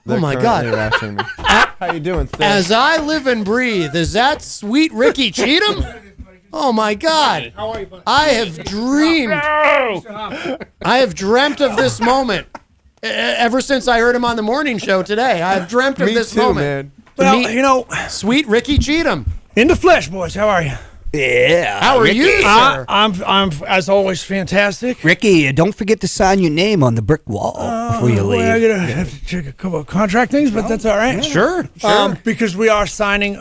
Oh my God! How you doing, sir? As I live and breathe, is that sweet Ricky Cheatum? Oh my God! How are you, buddy? I have dreamt of this moment ever since I heard him on the morning show today. I've dreamt of this moment. Man. Well, you know, sweet Ricky Cheatum. In the flesh, boys. How are you? Yeah. How are you, sir? I'm as always fantastic. Ricky, don't forget to sign your name on the brick wall before you leave. Well, I have to check a couple of contract things, but that's all right. Sure. Because we are signing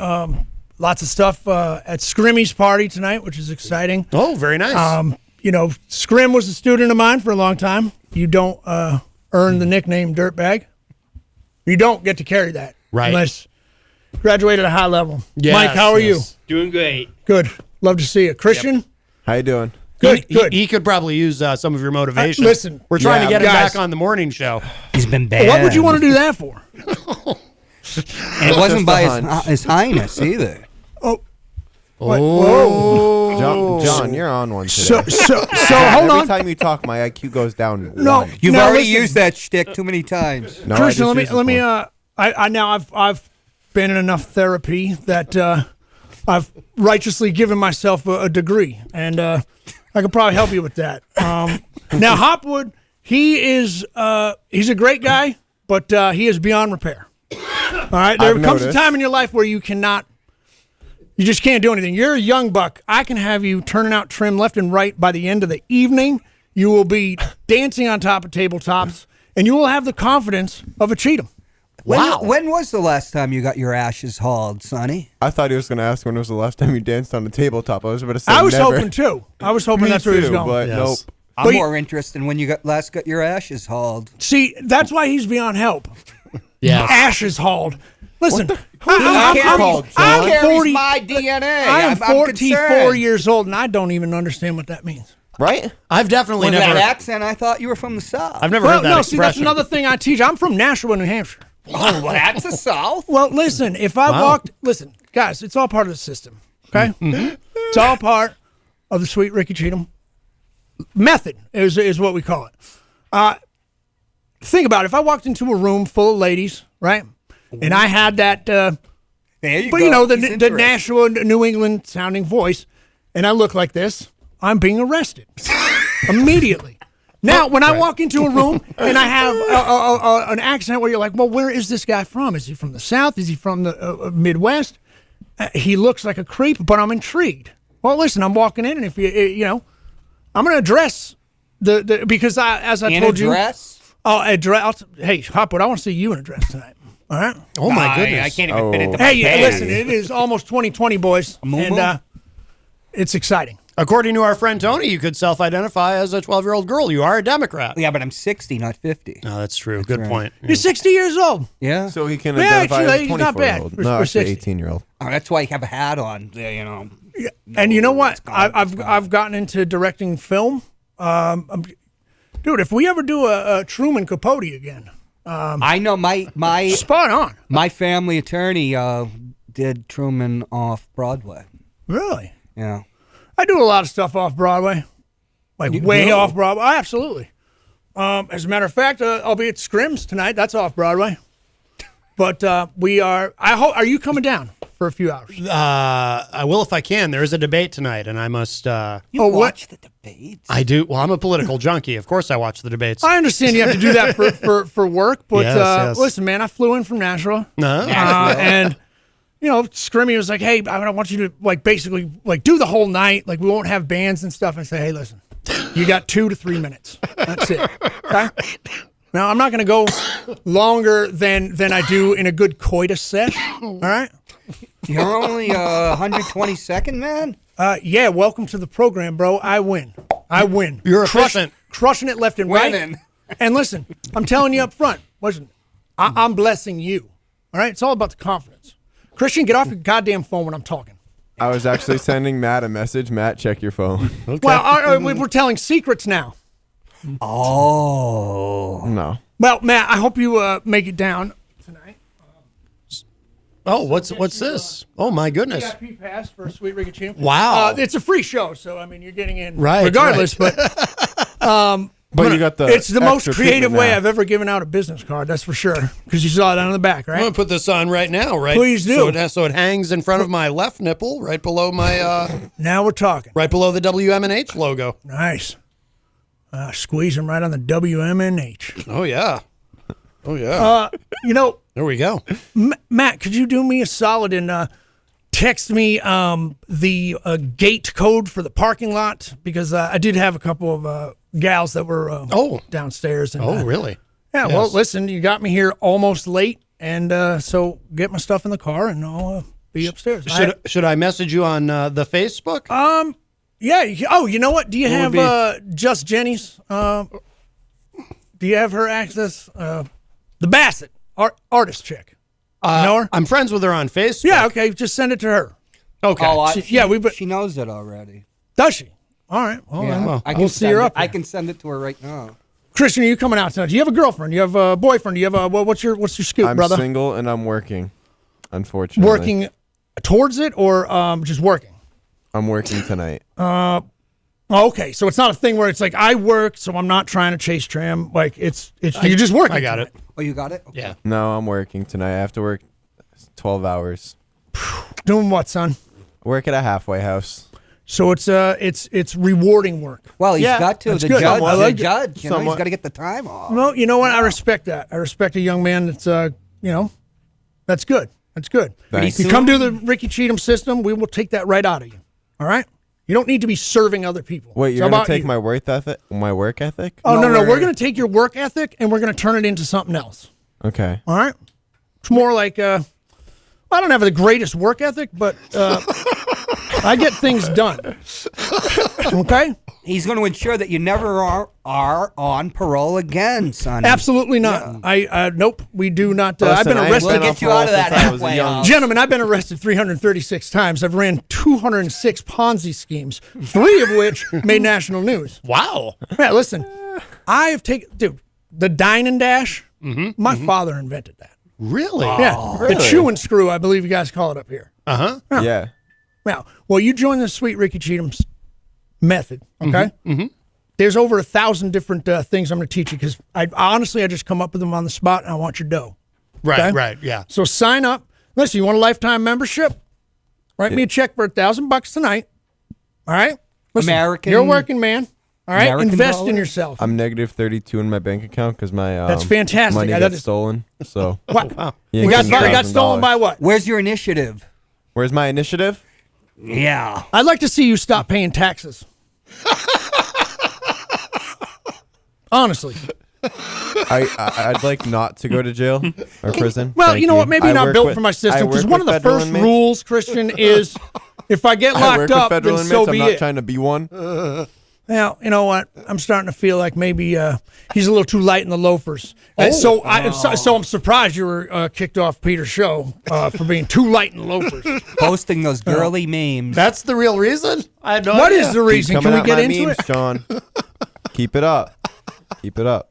lots of stuff at Scrimmy's party tonight, which is exciting. Oh, very nice. You know, Scrim was a student of mine for a long time. You don't earn the nickname Dirtbag. You don't get to carry that. Right. Unless graduated at a high level. Yes, Mike, how are you? Doing great. Good. Love to see you. Christian? Yep. How you doing? Good, good. He could probably use some of your motivation. Listen. We're trying to get him guys. back on the morning show. He's been bad. What would you want to do that for? And it wasn't by his highness either. Oh. Oh. John, you're on one today. So hold on. Every time you talk, my IQ goes down. No. one. You've Now, already listen. used that shtick too many times. No, Christian, I just let me used this one. I now I've been in enough therapy that I've righteously given myself a degree, and I could probably help you with that. Now Hopwood, he's a great guy, but he is beyond repair. All right, there comes a time in your life where you just can't do anything. You're a young buck. I can have you turning out trim left and right by the end of the evening. You will be dancing on top of tabletops, and you will have the confidence of a Cheatum. Wow. When was the last time you got your ashes hauled, Sonny? I thought he was going to ask when was the last time you danced on the tabletop. I was about to say I was never. hoping too. I was hoping that's where he was going. But Yes. nope. I'm more interested in when you last got your ashes hauled. See, that's why he's beyond help. Yes. Ashes hauled. Listen, called, I'm John? 40. my DNA. I am 44 years old, and I don't even understand what that means. Right? I've definitely With never. that accent, I thought you were from the South. I've never Well, heard that no, expression. see, that's another thing I teach. I'm from Nashua, New Hampshire. Oh, well, that's the South. Well, listen, if I walked, listen, guys, it's all part of the system, okay? It's all part of the sweet Ricky Cheatum method is what we call it. Think about it. If I walked into a room full of ladies, right, and I had that, There you but go. you know, the He's interested. Nashua, New England sounding voice, and I look like this, I'm being arrested immediately. Now, when I walk into a room and I have an accent where you're like, well, where is this guy from? Is he from the South? Is he from the Midwest? He looks like a creep, but I'm intrigued. Well, listen, I'm walking in, and if you know, I'm going to address the because as I told you, I'll address. Hey, Hopwood, I want to see you in a dress tonight. All right. Oh my goodness. I can't even fit into my Hey, pants. listen, it is almost 2020, boys, and it's exciting. According to our friend Tony, you could self-identify as a 12-year-old girl. You are a Democrat. Yeah, but I'm 60, not 50. No, that's true. Good point. You're 60 years old. Yeah. So he can Yeah, identify actually, as a he's not bad 24-year-old. for No, actually 60. 18-year-old. Oh, that's why you have a hat on. You know. Yeah. And you know what? I've gotten into directing film. Dude, if we ever do a Truman Capote again, I know my spot on. my family attorney did Truman off Broadway. Really? Yeah. I do a lot of stuff off Broadway, like way off Broadway. Absolutely. As a matter of fact, I'll be at Scrims tonight. That's off Broadway. But we are. I hope. Are you coming down for a few hours? I will if I can. There is a debate tonight, and I must. You watch the debates? I do. Well, I'm a political junkie. Of course, I watch the debates. I understand you have to do that for work, but Yes. listen, man, I flew in from Nashua, No. and you know, Scrimmy was like, "Hey, I want you to like basically like do the whole night. Like we won't have bands and stuff." And I say, "Hey, listen, you got 2 to 3 minutes. That's it." Okay. Now I'm not going to go longer than I do in a good coitus set. All right. You're only 122nd, man. Yeah. Welcome to the program, bro. I win. You're efficient. Crushing it left and right. Winning. And listen, I'm telling you up front. Listen, I'm blessing you. All right. It's all about the confidence. Christian, get off your goddamn phone when I'm talking. I was actually sending Matt a message. Matt, check your phone. Okay. Well, we're telling secrets now. Oh. No. Well, Matt, I hope you make it down tonight. Oh, what's this? Oh my goodness! VIP pass for Sweet Ricky Cheatum. Wow. It's a free show, so I mean you're getting in Right, regardless. But But you got the. It's the most extra creative treatment way now. I've ever given out a business card. That's for sure. Because you saw it on the back, I'm right? gonna put this on right now, right? Please do. So it hangs in front of my left nipple, right below my, Now we're talking. right below the WMNH logo. Nice. Squeeze them right on the WMNH. Oh yeah, oh yeah. You know, There we go. Matt, could you do me a solid and text me the gate code for the parking lot? Because I did have a couple of gals that were downstairs. And, Oh really? Yeah, Yes. well, listen, you got me here almost late, and so get my stuff in the car, and I'll be upstairs. Should I message you on the Facebook? Yeah. Oh, you know what? Do you What have would Just Jenny's? Do you have her access? The Bassett artist chick. You know her? I'm friends with her on Facebook. Yeah. Okay. Just send it to her. Okay. Oh, Yeah, she knows it already. Does she? All right. Well, Yeah, then I we'll see her up. I there. can send it to her right now. Christian, are you coming out tonight? Do you have a girlfriend? Do you have a boyfriend? Do you have a what's your scoop, I'm brother? single and I'm working. Unfortunately, Working towards it or just working? I'm working tonight. Okay, so it's not a thing where it's like I work, so I'm not trying to chase tram. Like it's you're just working. I got it. Oh, you got it? Okay. Yeah. No, I'm working tonight. I have to work 12 hours. Doing what, son? I work at a halfway house. So it's rewarding work. Well, he's Yeah, got to. that's The good. judge, I like it. you know, he's Somewhat. got to get the time off. Well, you know what? I respect that. I respect a young man that's that's good. That's good. Thanks. If you come to the Ricky Cheatum system, we will take that right out of you. All right? You don't need to be serving other people. Wait, It's you're gonna about take you. my work ethic? My work ethic? Oh no, we're- we're going to take your work ethic and we're going to turn it into something else. Okay. All right? It's more like I don't have the greatest work ethic, but I get things done. Okay? He's going to ensure that you never are on parole again, son. Absolutely not. Nope, we do not. I've Listen, been I ain't arrested. We'll been get on you out of parole that since I was a halfway young- house. Gentlemen, I've been arrested 336 times. I've ran 206 Ponzi schemes, 3 of which made national news. Wow. Yeah, listen, I have taken, dude, the dine and dash, my father invented that. Really? Yeah, really? the chew and screw, I believe you guys call it up here. Uh huh. Yeah. Now, well, you join the sweet Ricky Cheatum's method, okay? There's over 1,000 different things I'm going to teach you because I just come up with them on the spot and I want your dough. Right. Okay? Right. Yeah. So sign up. Listen, you want a lifetime membership? Write me a check for $1,000 tonight. All right? Listen, American- You're a working man. All right? American Invest in dollar? yourself. I'm negative 32 in my bank account because my That's fantastic. money I got just- stolen. So What? Wow. yeah, We got $1,000. stolen by what? Where's your initiative? Where's my initiative? Yeah. I'd like to see you stop paying taxes. Honestly. I'd like not to go to jail or prison. Well, Thank you know what? Maybe I not work built with- for my I system because work one of with the federal first inmates. rules, Christian, is if I get I locked work with up, federal then inmates. so I'm be not it. trying to be one. Now, you know what? I'm starting to feel like maybe he's a little too light in the loafers. So I'm surprised you were kicked off Peter's show for being too light in the loafers. Posting those girly memes. That's the real reason. I had no What idea. is the reason? Keep Can we coming get out my into memes, it? Sean. Keep it up. Keep it up.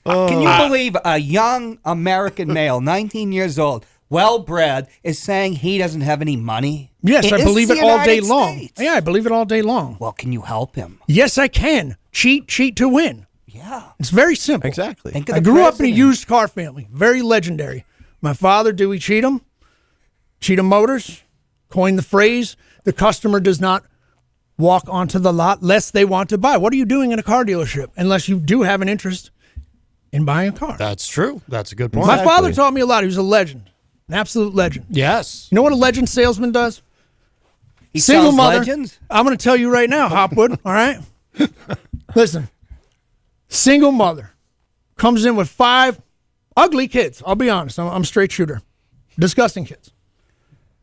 Can you believe a young American male, 19 years old, well-bred, is saying he doesn't have any money? Yes, I It's believe the it all day United long. States. Yeah, I believe it all day long. Well, can you help him? Yes, I can. Cheat to win. Yeah. It's very simple. Exactly. Think of I the grew up in a president. used car family, very legendary. My father, Dewey Cheatum, Cheatum Motors, coined the phrase, the customer does not walk onto the lot lest they want to buy. What are you doing in a car dealership unless you do have an interest in buying a car? That's true. That's a good point. My father taught me a lot. He was a legend, an absolute legend. Yes. You know what a legend salesman does? He Single sells mother. legends? I'm going to tell you right now, Hopwood, all right? Listen, single mother comes in with 5 ugly kids. I'll be honest. I'm a straight shooter. Disgusting kids.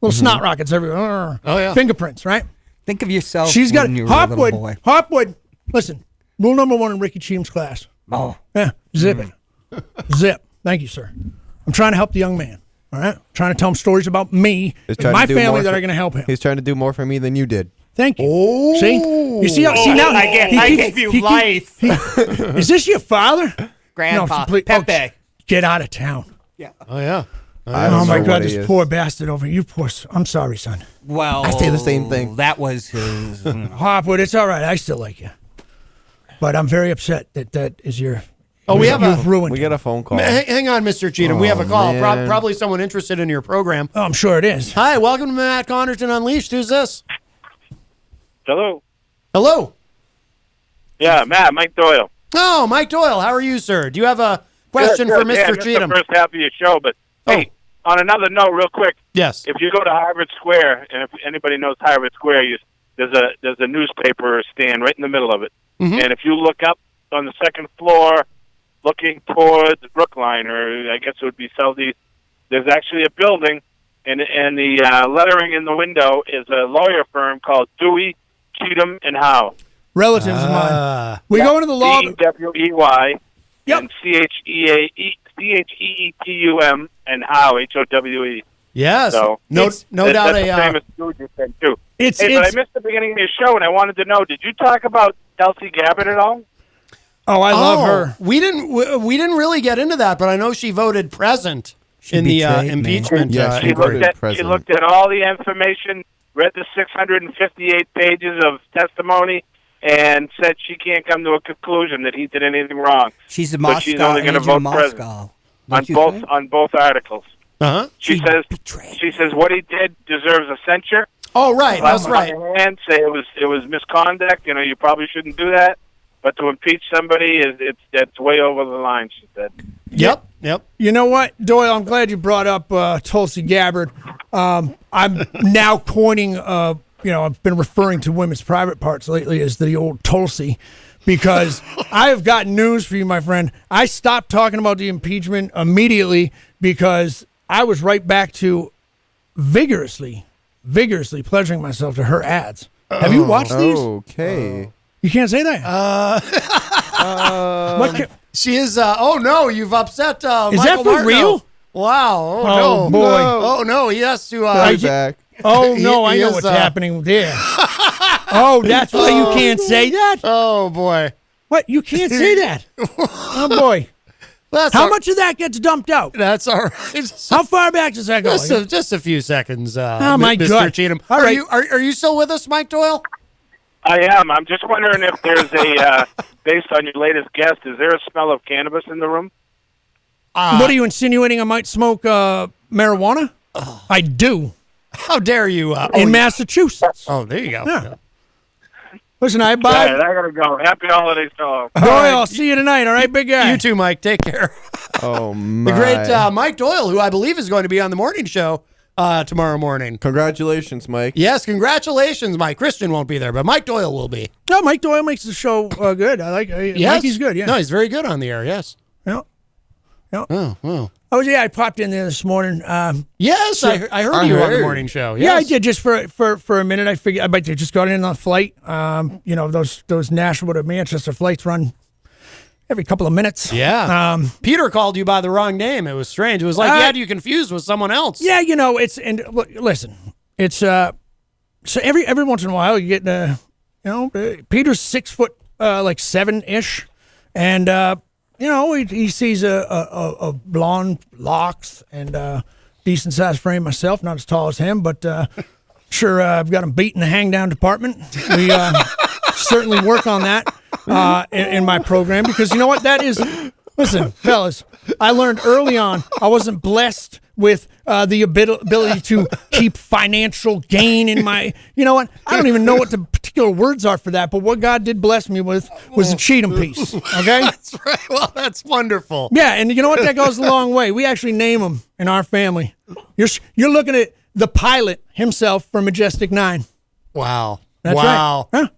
Little snot rockets everywhere. Oh, yeah. Fingerprints, right? Think of yourself She's got when you were a little boy. Hopwood. Hopwood. Listen, rule number 1 in Ricky Cheatum's class. Oh. Yeah, zip it. Zip. Thank you, sir. I'm trying to help the young man. All right? Trying to tell him stories about me He's and trying my to do family more that for- are going to help him. He's trying to do more for me than you did. Thank you. Oh. See? You see how? See now? I gave you life. Is this your father? Grandpa. please- Pepe. Get out of town. Oh yeah. I Oh don't my know God, what he this is. poor bastard over here. You poor. I'm sorry, son. Well, I say the same thing. That was his. Hopwood, it's all right. I still like you. But I'm very upset that is your. Oh, we you've ruined. We it. get a phone call. Hang on, Mr. Cheatum. We have a call. Probably someone interested in your program. Oh, I'm sure it is. Hi, welcome to Matt Connarton Unleashed. Who's this? Hello. Hello. Yeah, Matt, Mike Doyle. Oh, Mike Doyle. How are you, sir? Do you have a question for Mr. Yeah, I missed Cheatum? the first half of your show, but hey, on another note, real quick. Yes. If you go to Harvard Square, and if anybody knows Harvard Square, there's a newspaper stand right in the middle of it, and if you look up on the second floor, looking towards Brookline, or I guess it would be southeast, there's actually a building, and the lettering in the window is a lawyer firm called Dewey, Cheatum, and Howe. Relatives of mine. We go into the law. DWEY Yep. and CHEETUM and Howe, HOWE. Yes. So no doubt that's the famous Stooges thing too. But I missed the beginning of your show, and I wanted to know: did you talk about Elsie Gabbard at all? Oh, I love her. We didn't really get into that, but I know she voted present in the impeachment. Yeah, She looked at all the information, read the 658 pages of testimony, and said she can't come to a conclusion that he did anything wrong. She's a So Moscow. she's only going to vote president on both articles. She says what he did deserves a censure. Oh, right, that's right. And say it was misconduct. You probably shouldn't do that. But to impeach somebody that's way over the line. She said. Yep. You know what, Doyle? I'm glad you brought up Tulsi Gabbard. I'm now coining. I've been referring to women's private parts lately as the old Tulsi, because I have got news for you, my friend. I stopped talking about the impeachment immediately because I was right back to vigorously pleasuring myself to her ads. Have you watched these? Okay. You can't say that. She is. Oh no, you've upset. Is Michael that for Martineau. real? Wow. Oh, no, boy. No. Oh no, he has to. I'll be back. Oh no, I He know is, what's happening there. Oh, that's why you can't say that? Oh boy. What? You can't say that? Oh boy. How much of that gets dumped out? That's all right. How far back does that go? Just a few seconds. Oh my Mr. God. Cheatum. All right. Are you still with us, Mike Doyle? I am. I'm just wondering if there's a, based on your latest guest, is there a smell of cannabis in the room? What are you insinuating? I might smoke marijuana? I do. How dare you? In Massachusetts. Oh, there you go. Yeah. Listen, I All buy. right, I gotta go. Happy holidays to all. Doyle, I'll see you tonight. All right, big guy. You too, Mike. Take care. Oh my. The great Mike Doyle, who I believe is going to be on the morning show tomorrow morning. Congratulations, Mike. Yes, congratulations, Mike. Christian won't be there, but Mike Doyle will be. No, Mike Doyle makes the show good. I like. Yes. Mikey's good. Yeah. No, he's very good on the air. Yes. Yeah. Oh, wow. Oh yeah, I popped in there this morning. Yes, I heard you on the morning show. Yes. Yeah, I did just for a minute. I figured I might just got in on a flight. Those Nashville to Manchester flights run every couple of minutes. Yeah. Peter called you by the wrong name. It was strange. It was like he had you confused with someone else. Yeah, listen, it's so every once in a while you get Peter's 6 foot 7-ish, and he sees a blonde locks and decent sized frame myself, not as tall as him, but sure I've got him beat in the hang down department. We certainly work on that in my program, because you know what that is. Listen, fellas, I learned early on I wasn't blessed with the ability to keep financial gain in my, you know what? I don't even know what the particular words are for that, but what God did bless me with was a Cheatum piece, okay? That's right. Well, that's wonderful. Yeah, and you know what? That goes a long way. We actually name him in our family. You're looking at the pilot himself from Majestic 9. Wow. That's wow. right. Huh?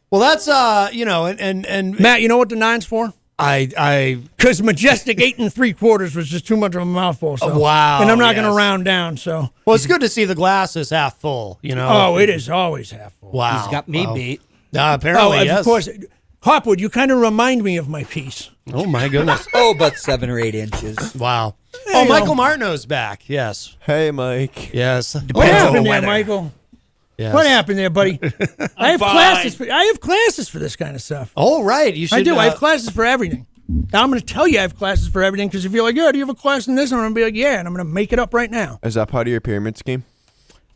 Well, that's, and Matt, you know what the 9's for? Because Majestic 8 3/4 was just too much of a mouthful. So. Wow. And I'm not going to round down. So. Well, it's good to see the glass is half full. Oh, it is always half full. Wow. He's got me beat. Apparently, yes. Of course. Hopwood, you kind of remind me of my piece. Oh my goodness. About 7 or 8 inches. Wow. Hey, Michael Martineau's back. Yes. Hey, Mike. Yes. What happened there, Michael? Yes. What happened there, buddy? I have classes for this kind of stuff. Oh, right. You should. I do. I have classes for everything. Now, I'm going to tell you I have classes for everything, because if you're like, yeah, do you have a class in this? I'm going to be like, yeah, and I'm going to make it up right now. Is that part of your pyramid scheme?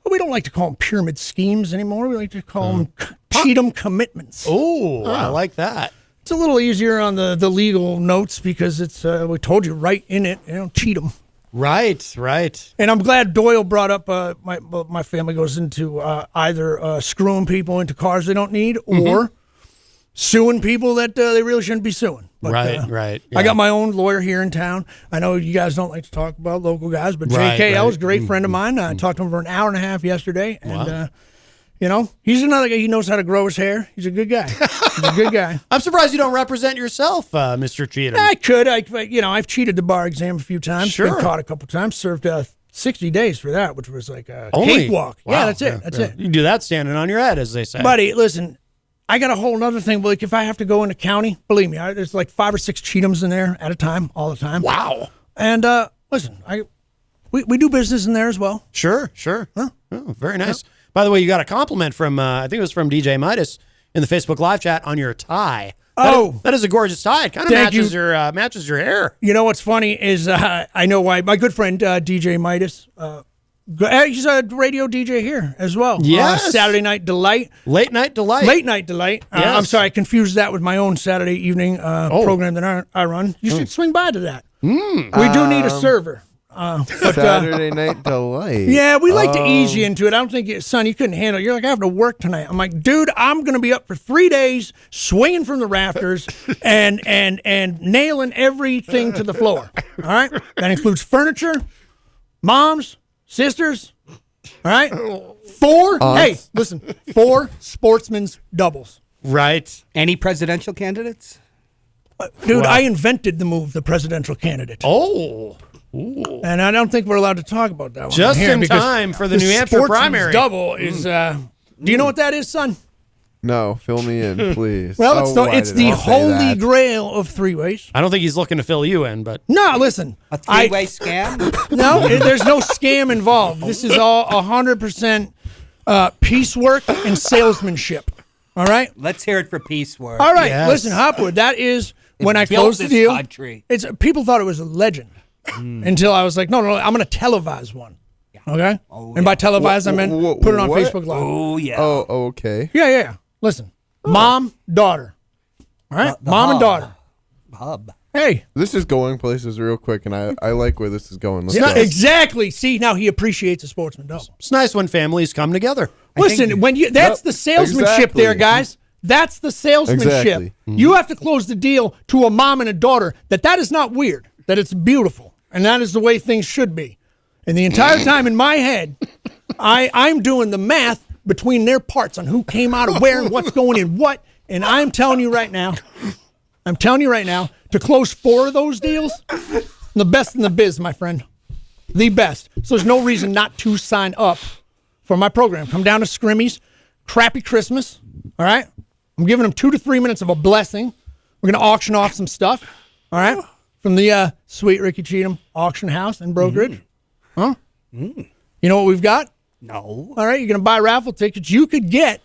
Well, we don't like to call them pyramid schemes anymore. We like to call them Cheatum commitments. Oh, I like that. It's a little easier on the legal notes because it's we told you right in it, Cheatum. Right. And I'm glad Doyle brought up my family goes into either screwing people into cars they don't need or suing people that they really shouldn't be suing. But, right. I got my own lawyer here in town. I know you guys don't like to talk about local guys, but JK, was a great friend of mine. I talked to him for an hour and a half yesterday, and he's another guy. He knows how to grow his hair. He's a good guy. I'm surprised you don't represent yourself, Mr. Cheatum. I could. I've cheated the bar exam a few times. Sure. Been caught a couple times. Served 60 days for that, which was like a Only? cakewalk. Wow. Yeah, that's it. That's it. You can do that standing on your head, as they say. Buddy, listen, I got a whole other thing. Like, if I have to go into county, believe me, there's like 5 or 6 Cheatums in there at a time, all the time. Wow. And listen, we do business in there as well. Sure. Huh? Oh, very nice. Yeah. By the way, you got a compliment from, I think it was from DJ Midas in the Facebook live chat on your tie. That is a gorgeous tie. It kind of matches your hair. You know what's funny is I know why. My good friend DJ Midas, he's a radio DJ here as well. Yes. Saturday Night Delight. Late Night Delight. Yes. I'm sorry, I confused that with my own Saturday evening program that I run. You should swing by to that. We do need a server. Saturday Night Delight. Yeah, we like to ease you into it. I don't think, son, you couldn't handle it. You're like, I have to work tonight. I'm like, dude, I'm going to be up for 3 days swinging from the rafters and nailing everything to the floor. All right? That includes furniture, moms, sisters. All right? 4, hey, listen, 4 sportsman's doubles. Right. Any presidential candidates? Dude, I invented the move, the presidential candidate. Oh. Ooh. And I don't think we're allowed to talk about that one. Just in time for the New Hampshire primary. Double is, do you know what that is, son? No, fill me in, please. Well, it's the holy grail of 3-ways. I don't think he's looking to fill you in, but... No, listen. A 3-way scam? No, there's no scam involved. This is all 100% piecework and salesmanship. All right? Let's hear it for piecework. All right, listen, Hopwood, that is when I closed the deal. Country. People thought it was a legend. Until I was like, no, I'm going to televise one. Okay? And by televise, I meant put it on Facebook Live. Oh, yeah. Oh, okay. Yeah. Listen, mom, daughter. All right? Mom and daughter. Hub. Hey. This is going places real quick, and I like where this is going. Let's go. Exactly. See, now he appreciates a sportsman double. It's nice when families come together. Listen, that's the salesmanship there, guys. That's the salesmanship. Exactly. You have to close the deal to a mom and a daughter. That is not weird. That it's beautiful. And that is the way things should be. And the entire time in my head, I'm doing the math between their parts on who came out of where and what's going in what. And I'm telling you right now, to close 4 of those deals, the best in the biz, my friend. The best. So there's no reason not to sign up for my program. Come down to Scrimmies, crappy Christmas, all right? I'm giving them 2 to 3 minutes of a blessing. We're going to auction off some stuff, all right? From the sweet Ricky Cheatum auction house and brokerage. Huh? You know what we've got? No. All right, you're going to buy raffle tickets. You could get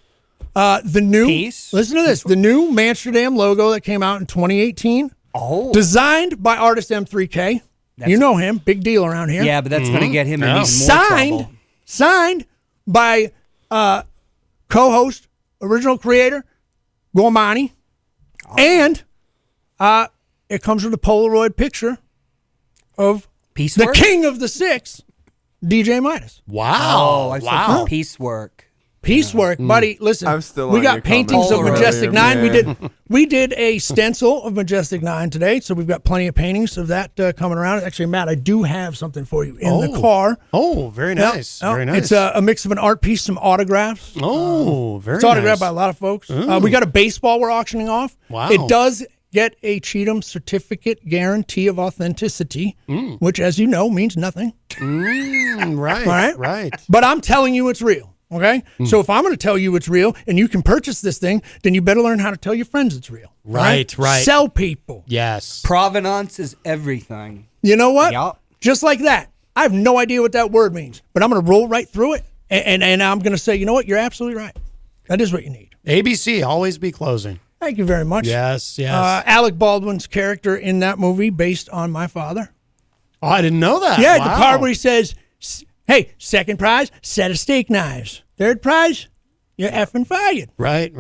the new, listen to this, the new Amsterdam logo that came out in 2018. Oh. Designed by artist M3K. You know him, big deal around here. Yeah, but that's going to get him in even more trouble. Signed by co-host, original creator, Gormani. And it comes with a Polaroid picture of the king of the 6, DJ Midas. Wow. I said piecework. Piecework, buddy. Listen, we got paintings of Majestic 9. We did a stencil of Majestic 9 today, so we've got plenty of paintings of that coming around. Actually, Matt, I do have something for you in the car. Oh, very nice. Very nice. It's a mix of an art piece, some autographs. Oh, very nice. It's autographed by a lot of folks. We got a baseball we're auctioning off. Wow. It does get a Cheatum certificate guarantee of authenticity, which, as you know, means nothing. Right. But I'm telling you it's real. Okay? So if I'm going to tell you it's real and you can purchase this thing, then you better learn how to tell your friends it's real. Right. Sell people. Yes. Provenance is everything. You know what? Yep. Just like that. I have no idea what that word means, but I'm going to roll right through it, and I'm going to say, you know what? You're absolutely right. That is what you need. ABC, always be closing. Thank you very much. Yes. Alec Baldwin's character in that movie based on my father. Oh, I didn't know that. Yeah, the part where he says, hey, second prize, set of steak knives. Third prize, you're effing fired. Right.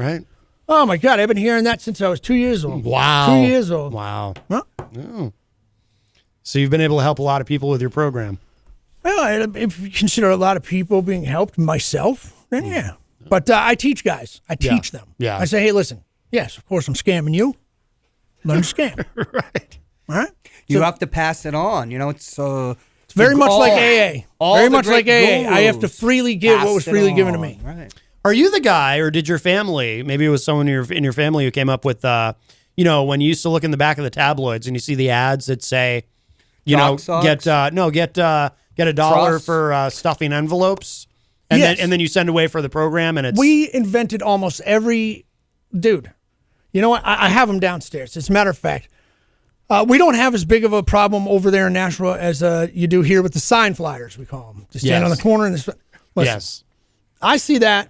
Oh, my God. I've been hearing that since I was 2 years old. Wow. 2 years old. Wow. Huh? Oh. So you've been able to help a lot of people with your program. Well, if you consider a lot of people being helped, myself, then yeah. But I teach guys. I teach them. Yeah. I say, hey, listen, yes, of course I'm scamming you. Learn to scam. Right. All right? You have to pass it on. You know, it's very much like AA. Very much like AA. I have to gurus freely give what was passed it freely given to on. me. Right. Are you the guy, or did your family, maybe it was someone in your family who came up with, when you used to look in the back of the tabloids and you see the ads that say, Dog socks? get $1 Trust? for stuffing envelopes, and Yes. then you send away for the program, and it's We invented almost every dude. You know what? I have them downstairs. As a matter of fact, we don't have as big of a problem over there in Nashville as you do here with the sign flyers, we call them. Just stand on the corner and listen, yes, I see that,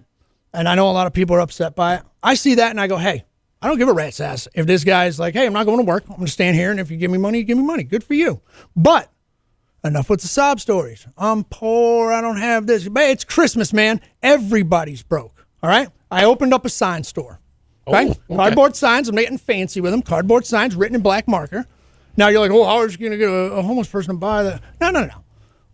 and I know a lot of people are upset by it. I see that, and I go, hey, I don't give a rat's ass if this guy's like, hey, I'm not going to work. I'm going to stand here, and if you give me money, you give me money. Good for you. But enough with the sob stories. I'm poor. I don't have this. But it's Christmas, man. Everybody's broke. All right? I opened up a sign store. Okay? Okay. Cardboard signs. I'm getting fancy with them. Cardboard signs written in black marker. Now you're like, oh, how is you going to get a homeless person to buy that? No.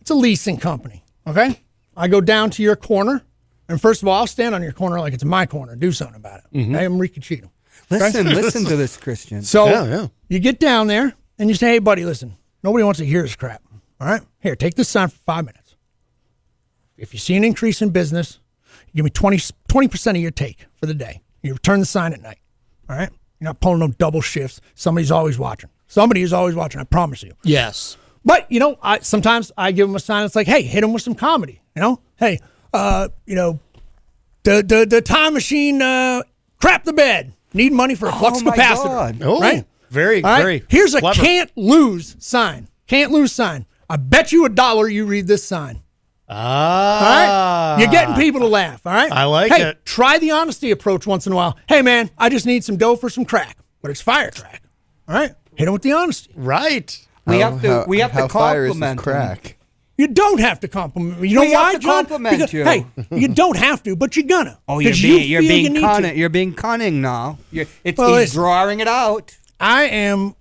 It's a leasing company. Okay? I go down to your corner, and first of all, I'll stand on your corner like it's my corner. Do something about it. Okay? I'm Ricky Cheatum. Listen to this, Christian. So you get down there and you say, hey, buddy, listen, nobody wants to hear this crap. All right? Here, take this sign for 5 minutes. If you see an increase in business, you give me 20% of your take for the day. You return the sign at night. All right? You're not pulling no double shifts. Somebody's always watching. Somebody is always watching, I promise you. yes. But, sometimes I give them a sign that's like, hey, hit them with some comedy. Hey, the time machine crap the bed. Need money for a flux my capacitor. God. Oh, right? very, All right? very. Here's a clever. can't lose sign. Can't lose sign. I bet you $1 you read this sign. All Ah, right? You're getting people to laugh. All right? I like hey, it. Try the honesty approach once in a while. Hey, man, I just need some dough for some crack, but it's fire crack. All right? Hit them with the honesty. right. We have to how fire is this compliment crack? You don't have to compliment me. You know We have why, to John? compliment Because, you. Hey, you don't have to, but you're gonna. Oh, you're 'Cause being you feel you need cunning. to. You're being cunning now. Well, He's listen. drawing it out. I am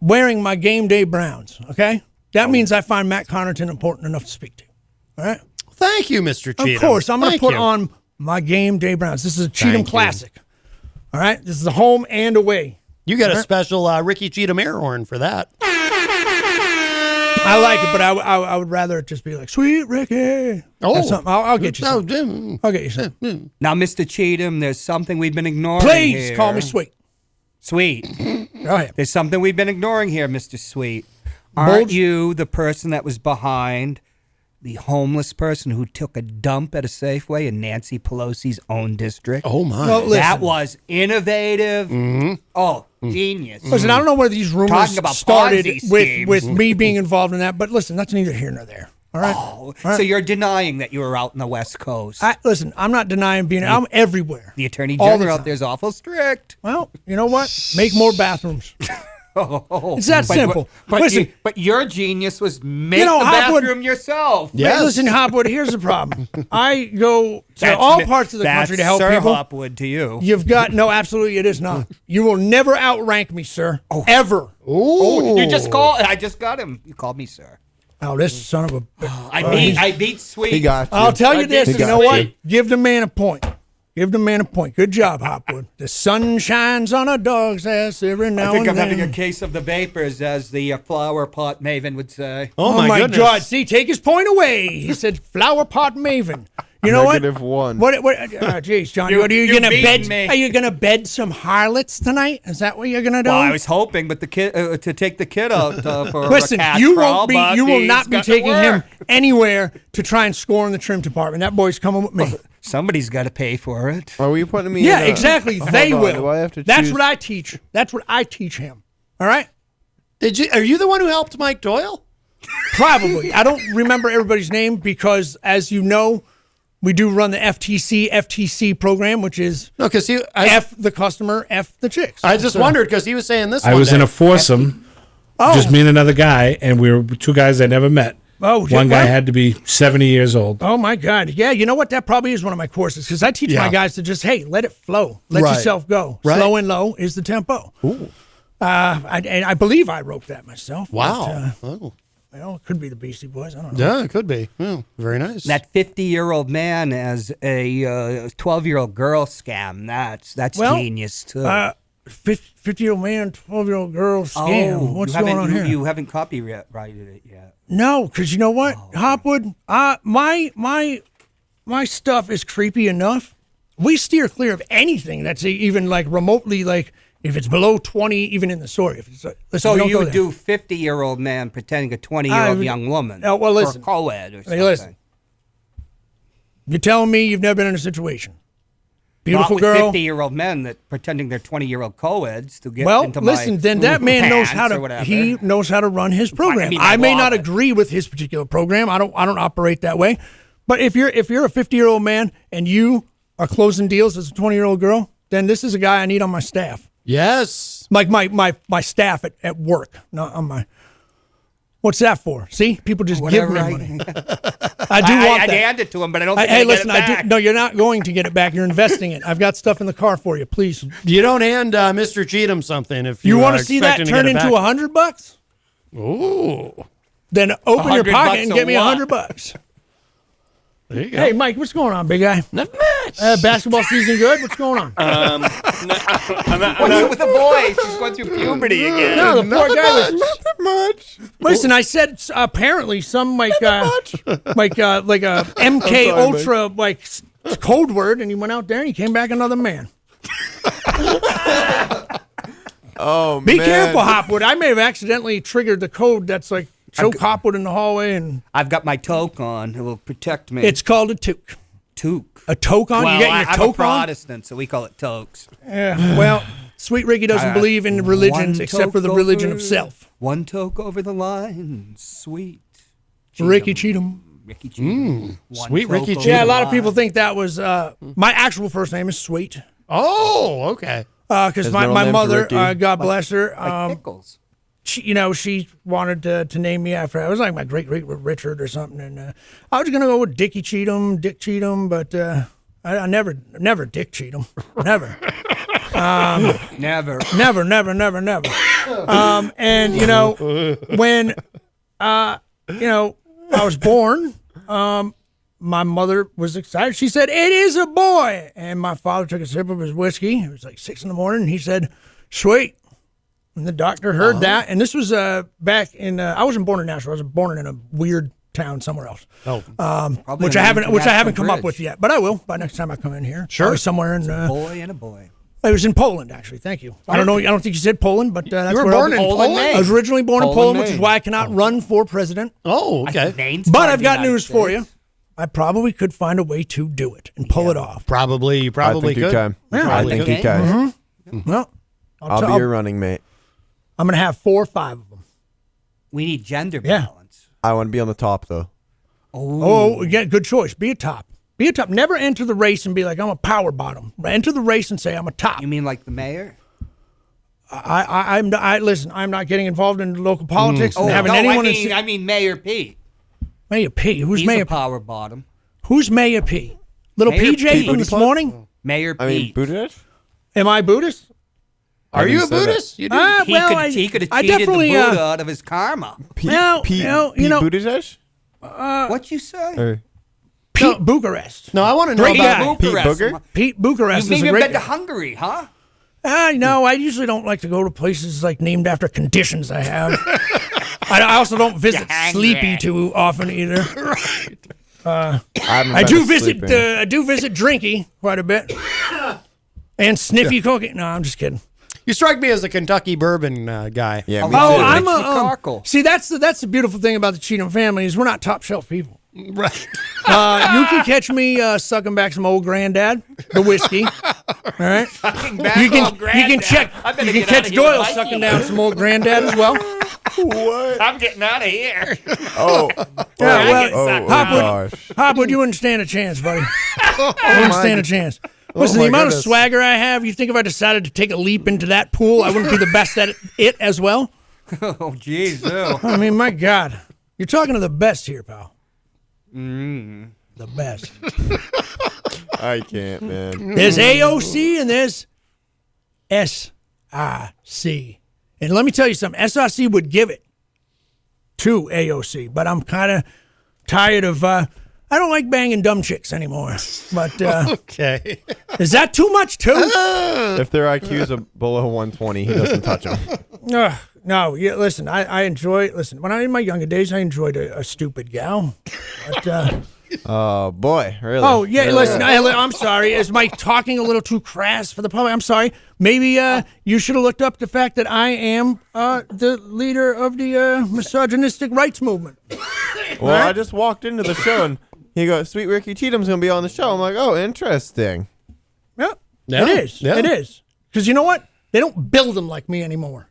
wearing my game day Browns, okay? That means I find Matt Connarton important enough to speak to. All right? Thank you, Mr. Cheatham. Of course, I'm going to Thank put you. on my game day Browns. This is a Cheatum Thank you. classic. All right? This is a home and away. You got a special Ricky Cheatham air horn for that. I like it, but I would rather it just be like, sweet Ricky. Oh. Or something. I'll get you Oh, something. I'll get you something. Now, Mr. Cheatham, there's something we've been ignoring Please here. call me sweet. Sweet. Go ahead. There's something we've been ignoring here, Mr. Sweet. Aren't Bulge? you the person that was behind the homeless person who took a dump at a Safeway in Nancy Pelosi's own district? Oh, my. Well, listen. That was innovative. Oh, genius. Listen, I don't know where these rumors Talking about started Ponzi with schemes. me being involved in that, but listen, that's neither here nor there. All right? Oh, so you're denying that you were out in the West Coast. Listen, I'm not denying being. I'm everywhere. The Attorney All the General time. out there's awful strict. Well, you know what? Make more bathrooms. It's that simple. But, Listen, but your genius was make You know, the Hopwood- bathroom yourself. Yeah. Yes. listen, Hopwood, here's the problem. I go to That's all mi- parts of the country to that's help Sir people. Hopwood to you. You've got, no, absolutely it is not. You will never outrank me, sir. Ever. Oh, you just called. I just got him. You called me sir. Oh, this son of a. I beat Sweet. He got you. I'll tell you I this. did You got know you. what? Give the man a point. Give the man a point. Good job, Hopwood. The sun shines on a dog's ass every now I think and I'm then. having a case of the vapors, as the flower pot maven would say. Oh, my goodness. God! See, take his point away. He said, "Flower pot maven." You know what? -1. What? Geez, John, You- what are you you gonna beat bed? me. Are you gonna bed some harlots tonight? Is that what you're gonna do? Well, I was hoping, but the kid to take the kid out for Listen, a cash you crawl, won't be. but You will he's not be got to taking him work. anywhere to try and score in the trim department. That boy's coming with me. Somebody's got to pay for it. Are you putting me Yeah, in a- exactly. Hold They on, will. Do I have to That's choose? what I teach. That's what I teach him. All right. Are you the one who helped Mike Doyle? Probably. I don't remember everybody's name because, as you know, we do run the FTC program, which is No, because F the customer, F the chicks. I just So- wondered because he was saying this. I one was day. in a foursome, Oh. just me and another guy, and we were two guys I never met. One guy had to be 70 years old. Oh, my God. Yeah, you know what? That probably is one of my courses because I teach my guys to just, hey, let it flow. Let yourself go. Right. Slow and low is the tempo. Ooh. I believe I wrote that myself. Wow. But, well, it could be the Beastie Boys. I don't know. Yeah, it could be. Yeah, very nice. That 50-year-old man as a 12-year-old girl scam. That's genius too. 50-year-old man, 12-year-old girl scam. What's going on here? You haven't copyrighted it yet. No, because you know what, Hopwood, my stuff is creepy enough. We steer clear of anything that's even like remotely like if it's below 20, even in the story. If it's, listen, so you would do 50-year-old man pretending a 20-year-old young woman, well, listen, or co-ed or something. Hey, listen. You're telling me you've never been in a situation. Beautiful Not with girl. 50-year-old men that pretending they're 20-year-old co-eds to get into listen, my then that man knows how pants or to. He knows how to run his program. I mean, I may not it. agree with his particular program. I don't operate that way. But if you're a 50-year-old man and you are closing deals as a 20-year-old girl, then this is a guy I need on my staff. Yes. Like my staff at work, not on my. What's that for? See, people just give me money. I do want I'd that. hand it to him, but I don't think Hey, I listen, get it back. no, you're not going to get it back. You're investing it. I've got stuff in the car for you. Please. You don't hand Mr. Cheatum something if You want are to see that expecting turn to get it into back. $100? Ooh. Then open your $100 pocket and a get me what? $100. There you go. Hey, Mike, what's going on, big guy? Not much. Basketball season good? What's going on? What's it with the boy? She's going through puberty again. No, the poor guy was. Nothing much. Listen, I said apparently some like a MK sorry, Ultra like code word, and he went out there and he came back another man. Oh, Be man. careful, Hopwood. I may have accidentally triggered the code that's like choke Hopwood in the hallway, and I've got my toque on. It will protect me. it's called a toque. toque. A toque on? Well, You getting your I'm a toque on? Protestant, so we call it toques. Yeah. Well, Sweet Ricky doesn't believe in religions One except for the toque religion over- of self. One toque over the line, sweet. Ricky Cheatum. Ricky Cheatum. One sweet toque Ricky over Cheatum. Yeah, a the lot of line. people think that was my actual first name is Sweet. Oh, okay. Because His my middle name's mother, Ricky. God bless her, Like pickles. she wanted to name me after. I was like my great Richard or something, and I was gonna go with Dick Cheatum, but I never Dick Cheatum, never, Never. never. And when I was born, my mother was excited. She said, "It is a boy," and my father took a sip of his whiskey. It was like 6 a.m, and he said, "Sweet." And the doctor heard that, and this was back in. I wasn't born in Nashville. I was born in a weird town somewhere else. Oh, Probably which I on the haven't International come up Bridge. with yet, but I will by next time I come in here. Sure. Probably somewhere in. Boy and a boy. It was in Poland, actually. Thank you. I don't know. I don't think you said Poland, but that's you were where born in Poland, Poland? I was originally born in Poland, Poland, which is Maine. why I cannot run for president. Oh, okay. Maine's But part of I've the got United news for you. States. I probably could find a way to do it and pull it off. Probably I think could. you can. Yeah, I think you Okay. can. Well, I'll be your running mate. I'm going to have 4 or 5 of them. We need gender Yeah. balance. I want to be on the top, though. Oh, again, good choice. Be a top. Be a top. Never enter the race and be like, I'm a power bottom. Enter the race and say, I'm a top. You mean like the mayor? Listen, I'm not getting involved in local politics and having no, anyone I mean Mayor Pete. Mayor P. Who's He's Mayor a power bottom. Who's Mayor P? Little Mayor PJ P. from this morning? Mayor I mean, Pete. Buttigieg? Am I Buddhist? Are you a said that. Buddhist? You do? He could have I cheated the definitely, Buddha out of his karma. Pete, No, Pete, no, Pete you know- Buttigieg? What'd you say? Or Pete Bucharest. No, I want to know Great about guy. Pete Booger? Pete Bucharest You've is a even great been to guy. Hungary, huh? No, I usually don't like to go to places like named after conditions I have. I also don't visit hungry. Sleepy too often either. I I do visit Drinky quite a bit, and Sniffy Cookie. No, I'm just kidding. You strike me as a Kentucky bourbon guy. Yeah, me Oh, too. I'm Richie a Carkle. see. That's the beautiful thing about the Cheatum family is we're not top shelf people. Right. You can catch me sucking back some old granddad, the whiskey. All right. You can check. You can catch Doyle sucking down some old granddad as well. What? I'm getting out of here. Oh. Yeah, Oh, gosh. Hopwood, you wouldn't stand a chance, buddy. You wouldn't stand a chance. Listen, the my amount of goodness. swagger I have, you think if I decided to take a leap into that pool, I wouldn't be the best at it as well? Oh, jeez. I mean, my God. You're talking to the best here, pal. The best. I can't, man. There's AOC and there's SRC. And let me tell you something. SRC would give it to AOC, but I'm kind of tired of... I don't like banging dumb chicks anymore. But okay. Is that too much, too? If their IQs are below 120, he doesn't touch them. No, yeah, listen, I enjoy... Listen, when I in my younger days, I enjoyed a stupid gal. But... Oh, boy. Really? Oh, yeah, really? listen, I'm sorry. Is my talking a little too crass for the public? I'm sorry. Maybe you should have looked up the fact that I am the leader of the misogynistic rights movement. Well, right? I just walked into the show, and he goes, Sweet Ricky Cheatum's going to be on the show. I'm like, oh, interesting. Yeah, it is. Yeah. It is. Because you know what? They don't build them like me anymore.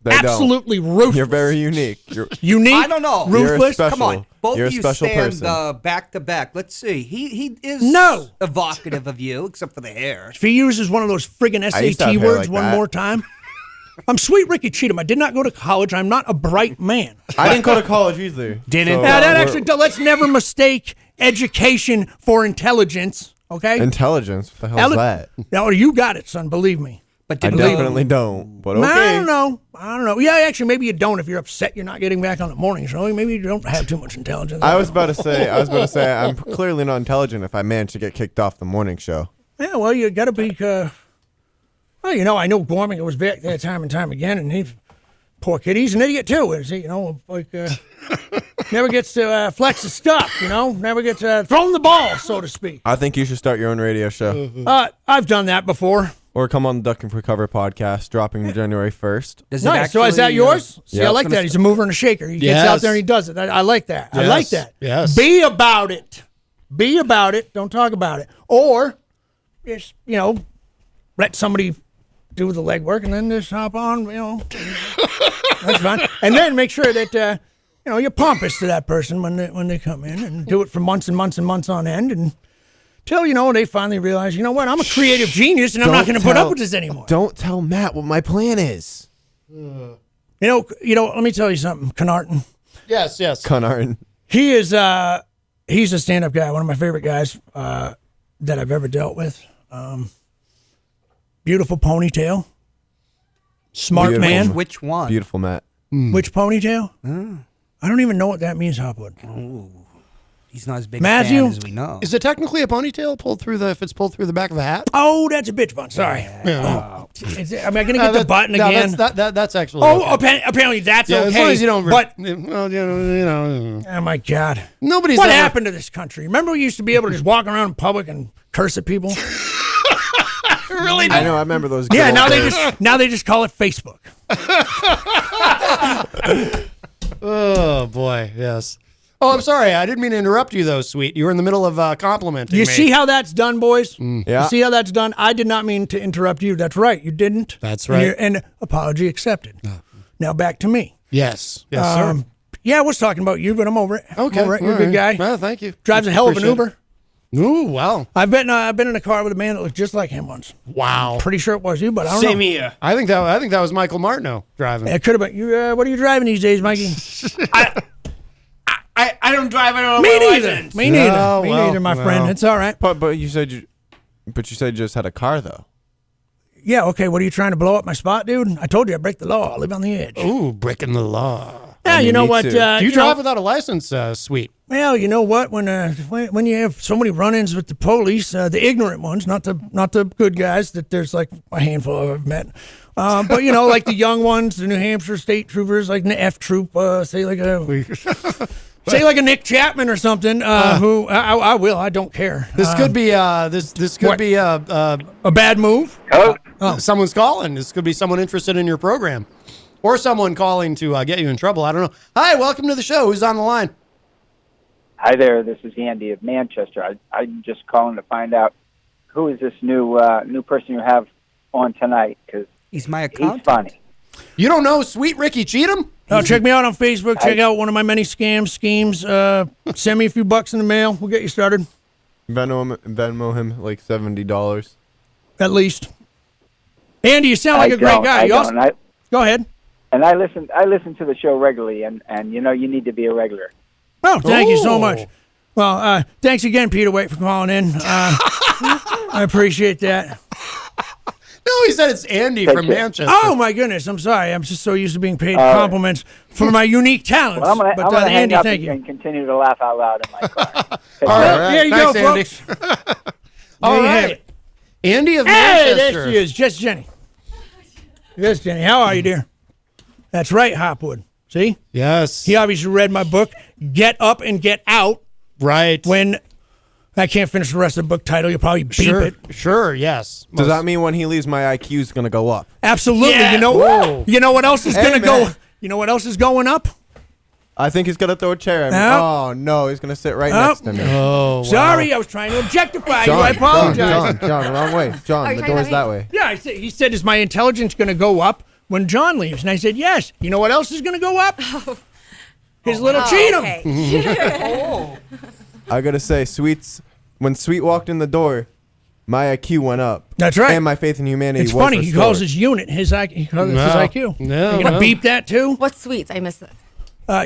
They absolutely don't. Ruthless. You're very unique. You're unique. I don't know. Ruthless. Come on, both You're of you a special stand back to back. Let's see. He is evocative of you, except for the hair. If he uses one of those friggin' SAT words like one more time. I'm Sweet Ricky Cheatum. I did not go to college. I'm not a bright man. I didn't go to college either. Didn't. So, let's never mistake education for intelligence. Okay. Intelligence. What the hell is that? No, you got it, son. Believe me. But I definitely don't. But okay. I don't know. Yeah, actually, maybe you don't if you're upset you're not getting back on the morning show. Maybe you don't have too much intelligence. I was about to say I'm clearly not intelligent if I manage to get kicked off the morning show. Yeah, well, you got to be. Well, you know, I know Gorman was back there time and time again, and poor kid, he's an idiot too. Is he? You know, like never gets to flex his stuff. You know, never gets thrown the ball, so to speak. I think you should start your own radio show. I've done that before. Or come on the Duck and Recover podcast, dropping January 1st. Nice. So is that yours? See, I like that. He's a mover and a shaker. He gets out there and he does it. I like that. Yes. I like that. Yes. Be about it. Be about it. Don't talk about it. Or just, let somebody do the legwork and then just hop on, That's fine. And then make sure that, you're pompous to that person when they come in and do it for months and months and months on end and till, they finally realize, you know what, I'm a creative genius and I'm not going to put up with this anymore. Don't tell Matt what my plan is. Let me tell you something, Connarton. Yes. Connarton. He is, he's a stand-up guy, one of my favorite guys that I've ever dealt with. Beautiful ponytail. Smart man. Which one? Beautiful Matt. Which ponytail? I don't even know what that means, Hopwood. Oh. He's not as big Matthew, a fan as we know. Is it technically a ponytail if it's pulled through the back of a hat? Oh, that's a bitch bun. Sorry. Yeah. Am I going to get the button again? That's actually okay. Apparently that's okay. As long as you don't. But, oh my God. What happened to this country? Remember we used to be able to just walk around in public and curse at people? Really? I know. I remember those. Yeah. Now they just call it Facebook. Oh boy. Yes. Oh, I'm sorry. I didn't mean to interrupt you, though, sweet. You were in the middle of complimenting me. You see how that's done, boys? Yeah. You see how that's done? I did not mean to interrupt you. That's right. You didn't. That's right. And apology accepted. Now back to me. Yes. Yes, sir. Yeah, I was talking about you, but I'm over it. Okay. You're a good guy. Well, thank you. Drives a hell of an Uber. Ooh, wow. I've been in a car with a man that looked just like him once. Wow. Pretty sure it was you, but I don't know. Same here. I think that was Michael Martineau driving. It could have been you. What are you driving these days, Mikey? I don't drive. I don't Me have a neither. license. Me neither. No, Me well, neither, my friend. It's all right. But you said you just had a car though. Yeah. Okay. What are you trying to blow up my spot, dude? I told you I break the law. I live on the edge. Ooh, breaking the law. Yeah. You know what? too. Do you drive without a license, sweet? Well, you know what? When you have so many run-ins with the police, the ignorant ones, not the good guys that there's like a handful of I've met, but like the young ones, the New Hampshire State Troopers, like the F Troop, say like a Nick Chapman or something. Who I will. I don't care. This could be this could be a bad move. Hello? Someone's calling. This could be someone interested in your program, or someone calling to get you in trouble. I don't know. Hi, welcome to the show. Who's on the line? Hi there, this is Andy of Manchester. I'm just calling to find out who is this new person you have on tonight, because he's my accountant. He's funny. You don't know Sweet Ricky Cheatum? Oh, check me out on Facebook. Check out one of my many schemes. Send me a few bucks in the mail. We'll get you started. Venmo him like $70. At least. Andy, you sound like a great guy. Go ahead. And I listen to the show regularly, and you know, you need to be a regular. Oh, thank you so much. Well, thanks again, Peter Waite, for calling in. I appreciate that. No, he said it's Andy from Manchester. Oh, my goodness. I'm sorry. I'm just so used to being paid compliments for my unique talents. Well, I'm going to hang Andy, up thank you. and continue to laugh out loud in my car. All right. There you Thanks, go, Andy. folks. All right. Andy of Hey, Manchester. there she is. Just Jenny. Yes, Jenny. How are you, dear? That's right, Hopwood. See? Yes. He obviously read my book, Get Up and Get Out. Right. When I can't finish the rest of the book title, you'll probably beep it. Sure, yes. Does that mean when he leaves, my IQ is going to go up? Absolutely. Yeah. You know what else is going to go? man. You know what else is going up? I think he's going to throw a chair at me. Nope. Oh, no, he's going to sit right next to me. Oh, wow. Sorry, I was trying to objectify you. I apologize. John, wrong way. John, the door's that way. Yeah, he said, is my intelligence going to go up when John leaves? And I said, yes. You know what else is going to go up? His little Cheatum. Okay. I got to say, when Sweet walked in the door, my IQ went up. That's right. And my faith in humanity It's was funny. He restored. calls his unit his IQ. He calls it his IQ. No, You're going to beep that too? What's sweets? I missed it.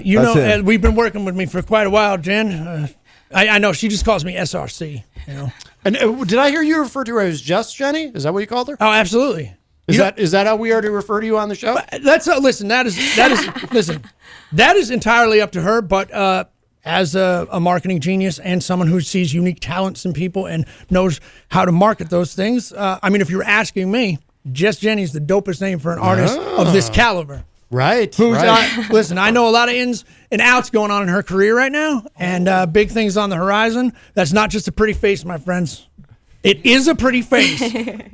You That's know, it. we've been working with me for quite a while, Jen. I know she just calls me SRC. You know. And did I hear you refer to her as just Jenny? Is that what you called her? Oh, absolutely. Is that how we are to refer to you on the show? That's listen. That is listen. That is entirely up to her. But as a marketing genius and someone who sees unique talents in people and knows how to market those things, I mean, if you're asking me, Just Jenny's the dopest name for an artist of this caliber. Right. Listen, I know a lot of ins and outs going on in her career right now, and big things on the horizon. That's not just a pretty face, my friends. It is a pretty face,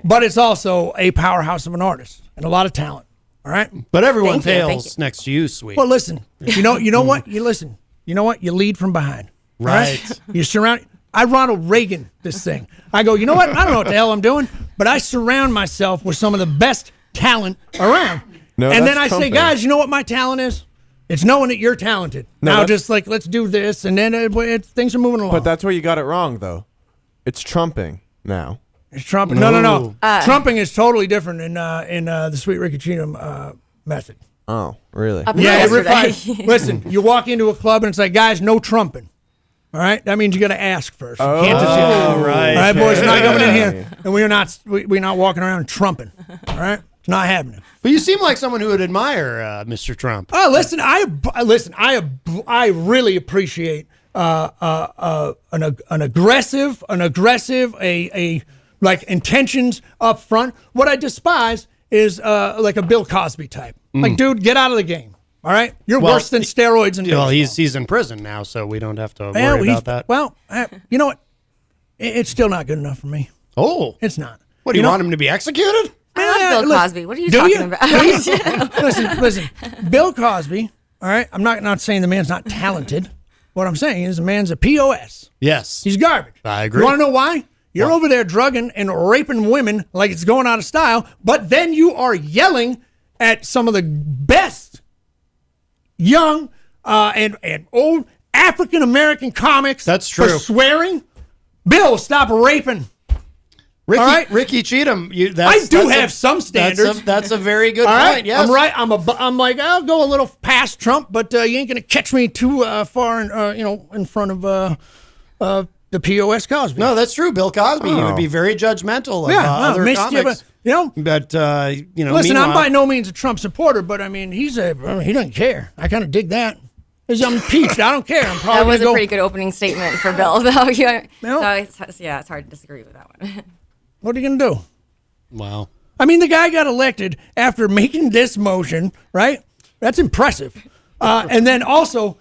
but it's also a powerhouse of an artist and a lot of talent. All right. But everyone Thank you. pales next to you, Sweet. Well, listen. You know what? You listen. You know what? You lead from behind. All Right. You surround. I Ronald Reagan this thing. I go. You know what? I don't know what the hell I'm doing, but I surround myself with some of the best talent around. No, and that's then I say, trumping. guys, you know what my talent is? It's knowing that you're talented. No, now, that's- just like let's do this, and then things are moving along. But that's where you got it wrong, though. It's trumping now. It's trumping. No. Trumping is totally different in the Sweet Ricky Cheatum method. Oh, really? Up Yeah, until everybody. yesterday. Listen, you walk into a club and it's like, guys, no trumping. All right, that means you got to ask first. You can't just right. All right, boys, we're not coming in here, and we're not walking around trumping. All right, it's not happening. But you seem like someone who would admire Mr. Trump. Oh, listen, I really appreciate an aggressive, like intentions up front. What I despise is like a Bill Cosby type. Like, dude, get out of the game. All right, you're Well, worse than steroids and Well, baseball. he's in prison now, so we don't have to Yeah, worry about that. Well, you know what? It's still not good enough for me. Oh, It's not. what do you know- want him to be executed? I love Bill Cosby. What are you Do talking you? about? Listen. Bill Cosby. All right, I'm not saying the man's not talented. What I'm saying is the man's a POS. Yes. He's garbage. I agree. You want to know why? You're over there drugging and raping women like it's going out of style, but then you are yelling at some of the best young and old African American comics. That's For true. swearing. Bill, stop raping. Ricky, All right. Ricky Cheatum. I do have some standards. That's a very good All right, point. Yes. I'm right. I'm like I'll go a little past Trump, but you ain't gonna catch me too far, in front of the POS Cosby. No, that's true. Bill Cosby. He would be very judgmental of other comics. But Listen, meanwhile, I'm by no means a Trump supporter, but I mean, he doesn't care. I kind of dig that. I'm impeached. I don't care. I'm probably That was a gonna go. pretty good opening statement for Bill, though. No. So it's hard to disagree with that one. What are you gonna do? wow. I mean, the guy got elected after making this motion, right? That's impressive. And then also,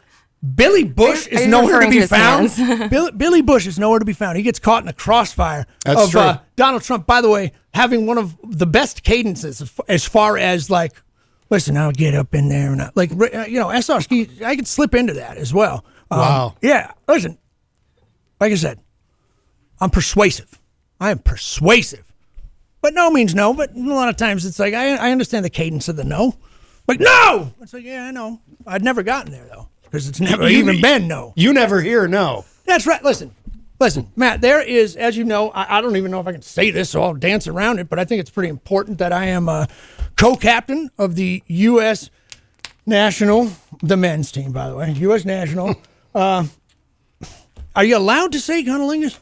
Billy Bush Are is you nowhere to referring be to his found. hands? Billy Bush is nowhere to be found. He gets caught in the crossfire That's of true. Donald Trump. By the way, having one of the best cadences as far as like, listen, I'll get up in there and SRC. I could slip into that as well. Wow. Yeah. Listen, like I said, I'm persuasive. I am persuasive. But no means no. But a lot of times it's like, I understand the cadence of the no. Like, no! It's like, yeah, I know. I'd never gotten there, though, because it's never even been no. You never hear no. That's right. Listen, Matt, there is, as you know, I don't even know if I can say this, so I'll dance around it, but I think it's pretty important that I am a co-captain of the U.S. National, the men's team, by the way, U.S. National. Are you allowed to say cunnilingus?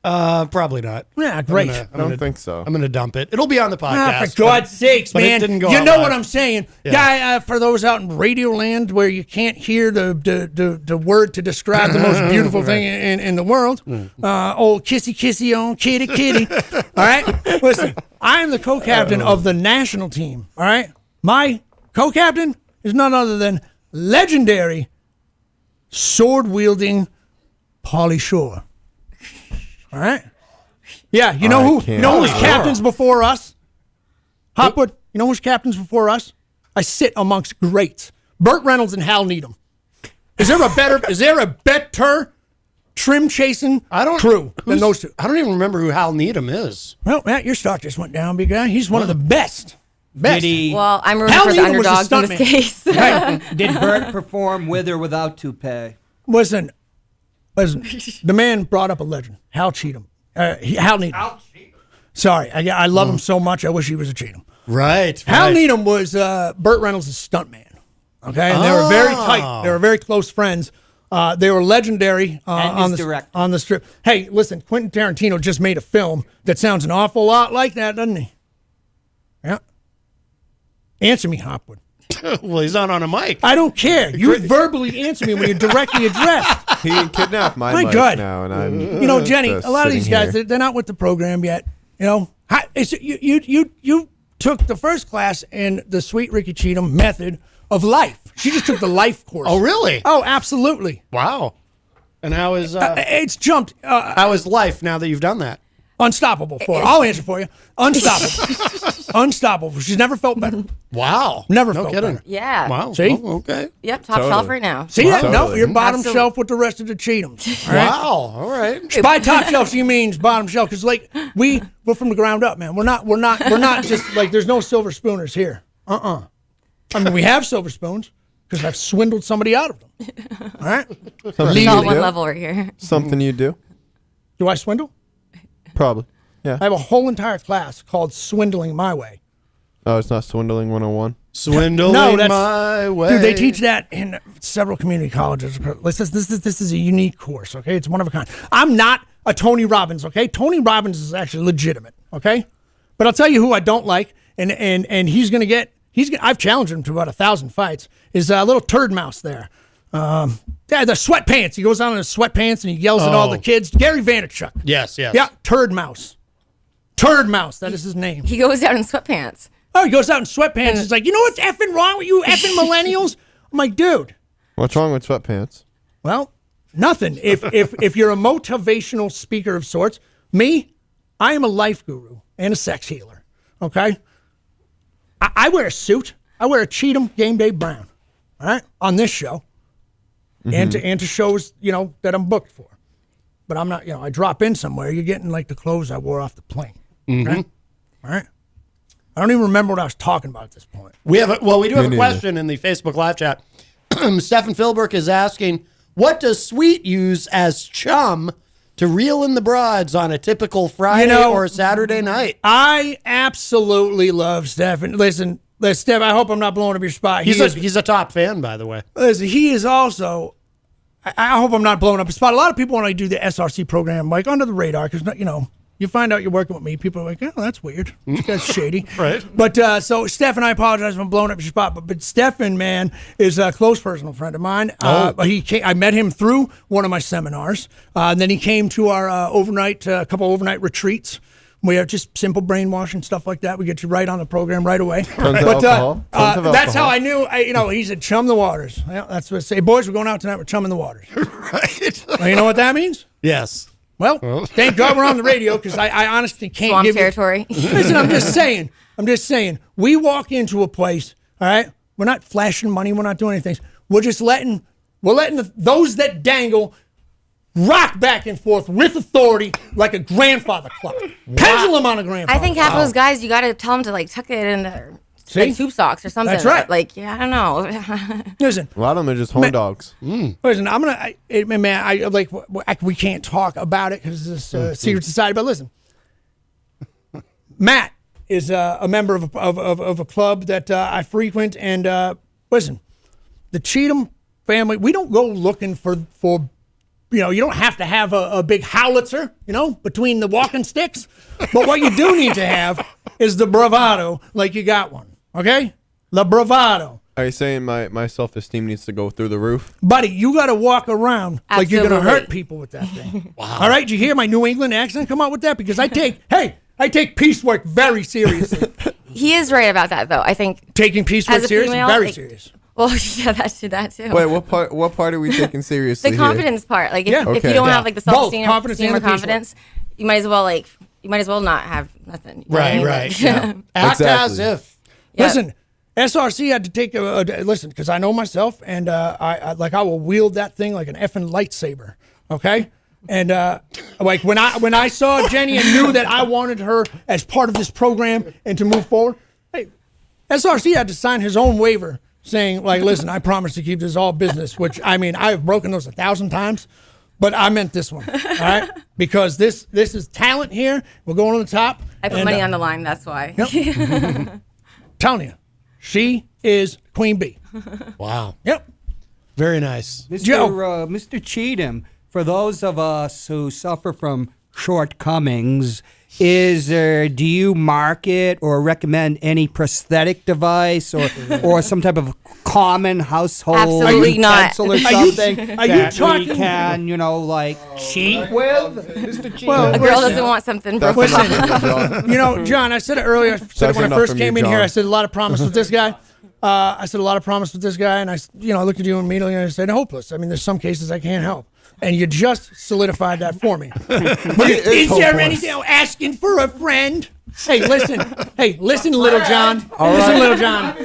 Probably not. Yeah, great. I don't think so. I'm going to dump it. It'll be on the podcast. For God's sakes, but it man. didn't go You out know live. what I'm saying. Yeah. For those out in Radio Land where you can't hear the word to describe the most beautiful thing in the world, old kissy kissy on kitty kitty. All right? Listen, I am the co-captain of the national team. All right? My co-captain is none other than legendary sword-wielding Pauly Shore. All right? Yeah, you know who was captains before us? Hopwood, you know who's captains before us? I sit amongst greats. Burt Reynolds and Hal Needham. Is there a better trim chasing crew than those two? I don't even remember who Hal Needham is. Well, Matt, your stock just went down, big guy. He's one of the best. Did he, Well, I'm rooting Hal for the Needham was a underdogs in this stuntman. case. did Bert perform with or without toupee? Listen, the man brought up a legend, Hal Cheatum. Hal Needham. Sorry, I love him so much. I wish he was a Cheatum. Right. Hal Needham was Burt Reynolds' stuntman. Okay, and they were very tight. They were very close friends. They were legendary on the strip. Hey, listen, Quentin Tarantino just made a film that sounds an awful lot like that, doesn't he? Yeah. Answer me, Hopwood. Well, he's not on a mic. I don't care. You verbally answer me when you're directly addressed. He kidnapped my mic God. now, and I'm. You know, Jenny, a lot of these guys, here. they're not with the program yet. You know, you took the first class in the Sweet Ricky Cheatum method of life. She just took the life course. Oh, really? Oh, absolutely. Wow. And how is it's jumped. how is life now that you've done that? Unstoppable for her. I'll answer for you. Unstoppable. Unstoppable. She's never felt better. Wow. Never no felt kidding. better. Yeah. Wow. See? Oh, okay. Yep, top shelf right now. See that? No, Totally. you're bottom Absolutely. shelf with the rest of the Cheatums. All right? Wow. All right. By top shelf, she means bottom shelf, because like we're from the ground up, man. We're not just like there's no silver spooners here. I mean, we have silver spoons because I've swindled somebody out of them. All right. Something It's all you one do? level right here. Something you do? Do I swindle? Probably. Yeah. I have a whole entire class called Swindling My Way. Oh, it's not swindling 101. Swindling No, that's- my way. Dude, they teach that in several community colleges. This is a unique course, okay? It's one of a kind. I'm not a Tony Robbins, okay? Tony Robbins is actually legitimate, okay? But I'll tell you who I don't like, and I've challenged him to about 1,000 fights, is a little turd mouse there. Yeah, the sweatpants. He goes out in his sweatpants and he yells at all the kids. Gary Vaynerchuk. Yes. Yeah, turd mouse. Turd mouse, that is his name. He goes out in sweatpants. Oh, he goes out in sweatpants. He's like, you know what's effing wrong with you effing millennials? I'm like, dude. What's wrong with sweatpants? Well, nothing. If you're a motivational speaker of sorts, me, I am a life guru and a sex healer. Okay? I wear a suit. I wear a Cheatum Game Day Brown. All right? On this show. And to shows, that I'm booked for. But I'm not, I drop in somewhere, you're getting like the clothes I wore off the plane. Okay? All right? I don't even remember what I was talking about at this point. We do have a question in the Facebook live chat. Stefan Philbrook is asking, what does Sweet use as chum to reel in the broads on a typical Friday or Saturday night? I absolutely love Stefan. Listen, Steph, I hope I'm not blowing up your spot. He's a top fan, by the way. Listen, he is also, I hope I'm not blowing up his spot. A lot of people, when I do the SRC program, like under the radar, because, you find out you're working with me, people are like, oh, that's weird. This guy's shady. Right. But so, Stefan, I apologize if I'm blowing up your spot, but Stefan, man, is a close personal friend of mine. I met him through one of my seminars. And then he came to our couple overnight retreats. We have just simple brainwashing, stuff like that. We get you right on the program right away. Tons of alcohol. That's how I knew. He said, "Chum the waters." Well, that's what I say. Boys, we're going out tonight. We're chumming the waters. Right. Well, you know what that means? Yes. Well, thank God we're on the radio, because I honestly can't Swamp give territory. Listen, I'm just saying. We walk into a place. All right, we're not flashing money. We're not doing anything. We're just letting those that dangle rock back and forth with authority like a grandfather clock. Pendulum on a grandfather. I think half of those guys, you got to tell them to tuck it in their tube socks or something. That's right. I don't know. Listen, A lot of them are just horn dogs. listen. We can't talk about it because it's a secret society. But listen, Matt is a member of a club that I frequent, and listen, the Cheatum family, we don't go looking for you don't have to have a big howitzer, between the walking sticks. But what you do need to have is the bravado, like you got one. Okay? The bravado. Are you saying my self-esteem needs to go through the roof? Buddy, you got to walk around like you're going to hurt people with that thing. Wow. All right? Did you hear my New England accent come out with that? Because I take piecework very seriously. He is right about that, though. I think taking piecework seriously, very serious. Well, yeah, that too. Wait, what part are we taking seriously? The confidence part. Like, if you don't have like the self-esteem or confidence, you might as well not have nothing. Right. Yeah. Act as if. Yep. Listen, SRC had to take listen, because I know myself, and I will wield that thing like an effing lightsaber. Okay. And like when I saw Jenny and knew that I wanted her as part of this program and to move forward, hey, SRC had to sign his own waiver saying, like, listen, I promise to keep this all business, which, I mean, I've broken those 1,000 times, but I meant this one, all right? Because this is talent here. We're going on the top. I put money on the line, that's why. Yep. Telling you, she is Queen Bee. Wow. Yep. Very nice. Mr. Cheatum, for those of us who suffer from shortcomings, do you market or recommend any prosthetic device or some type of common household Absolutely not. utensil or something are you talking? We can, cheat with? Mr. Cheatum? Well, A girl doesn't want something broken. Listen, John, I said it earlier. I said it when I first came in here. I said a lot of promise with this guy. And I looked at you immediately and I said, hopeless. I mean, there's some cases I can't help. And you just solidified that for me. Is there anything asking for a friend? Hey, listen, Little John. Little John.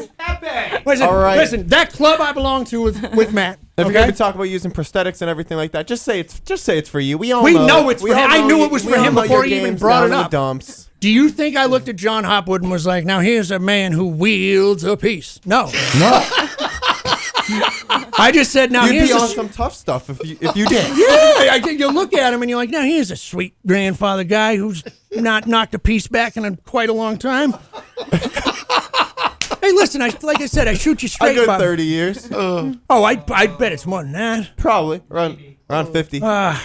Listen, that club I belong to with Matt. If you're going to talk about using prosthetics and everything like that, just say it's for you. We know it's for him. I knew it was for him before he even brought it up. Dumps. Do you think I looked at John Hopwood and was like, now here's a man who wields a piece? No. I just said, now you'd here's be on some tough stuff if you did. Yeah, I think you look at him and you're like, now here's a sweet grandfather guy who's not knocked a piece back in quite a long time. Hey, listen, like I said, I shoot you straight. A good 30 years. I bet it's more than that. Probably around 50. I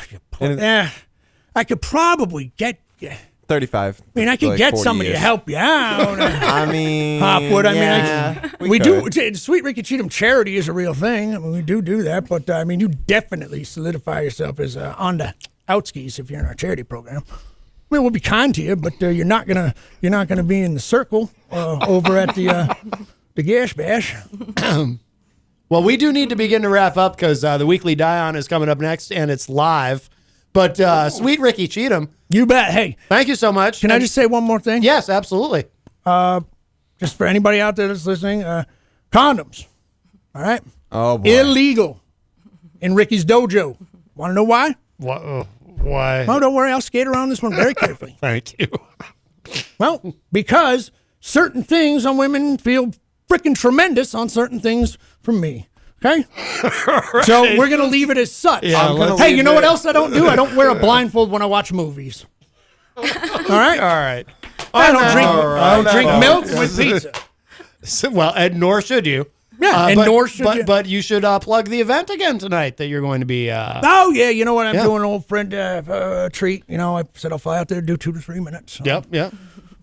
could probably get. 35. I mean, I could get somebody to help you out. I mean, Hopwood. we do. Sweet Ricky Cheatum charity is a real thing. I mean, we do that. But I mean, you definitely solidify yourself as on the outskis if you're in our charity program. I mean, we'll be kind to you, but you're not gonna be in the circle over at the Gash Bash. Well, we do need to begin to wrap up because the weekly die-on is coming up next, and it's live. But Sweet Ricky Cheatum. You bet. Hey. Thank you so much. Can I just say one more thing? Yes, absolutely. Just for anybody out there that's listening, condoms. All right? Oh, boy. Illegal in Ricky's dojo. Want to know why? Why? Oh, don't worry. I'll skate around this one very carefully. Thank you. Well, because certain things on women feel freaking tremendous on certain things from me. Okay? Right. So we're going to leave it as such. Yeah, hey, you know what else I don't do? I don't wear a blindfold when I watch movies. All right? All right. I don't drink milk with pizza. Well, and nor should you. Yeah, nor should you. But you should plug the event again tonight that you're going to be... Oh, yeah. You know what? I'm doing an old friend treat. I said I'll fly out there and do 2 to 3 minutes. So. Yep.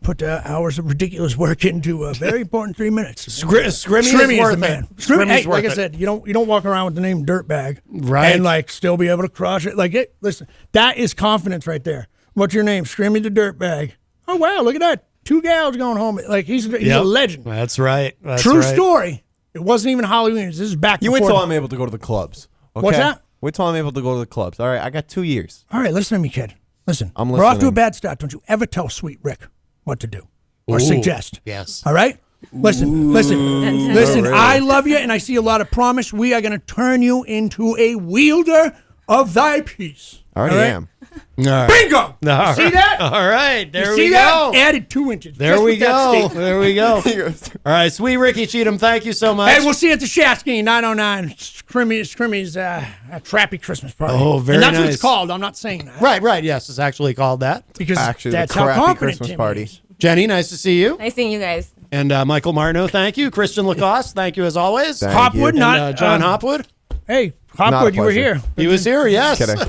Put hours of ridiculous work into a very important 3 minutes. Scrimmy is worth man. Hey, like I said, you don't walk around with the name Dirtbag, right? And still be able to crush it. Listen, that is confidence right there. What's your name? Scrimmy the Dirtbag. Oh wow, look at that, 2 gals going home. He's a legend. That's right. True story. It wasn't even Halloween. This is back. You wait till I'm able to go to the clubs. Okay? What's that? Wait till I'm able to go to the clubs. All right, I got 2 years. All right, listen to me, kid. Listen, I'm listening. We're off to a bad start. Don't you ever tell Sweet Rick what to do. Or suggest. Yes. All right? Listen. Really? I love you, and I see a lot of promise. We are going to turn you into a wielder of thy peace. I already am. All right. Bingo! No. See that? All right. There we go. Added 2 inches. There we go. All right. Sweet Ricky Cheatum, thank you so much. Hey, we'll see you at the Shatsky 909. Scrimmy's Trappy Christmas Party. Oh, very nice. And that's nice. what it's called. I'm not saying that. Right. Yes, it's actually called that. Because actually that's the how crappy confident Christmas Tim party. is. Jenny, nice to see you. Nice seeing you guys. And Michael Martineau, thank you. Christian Lacoss, thank you as always. Hopwood, and, John Hopwood. Hey, Hopwood, you were here. He was here, yes. Kidding.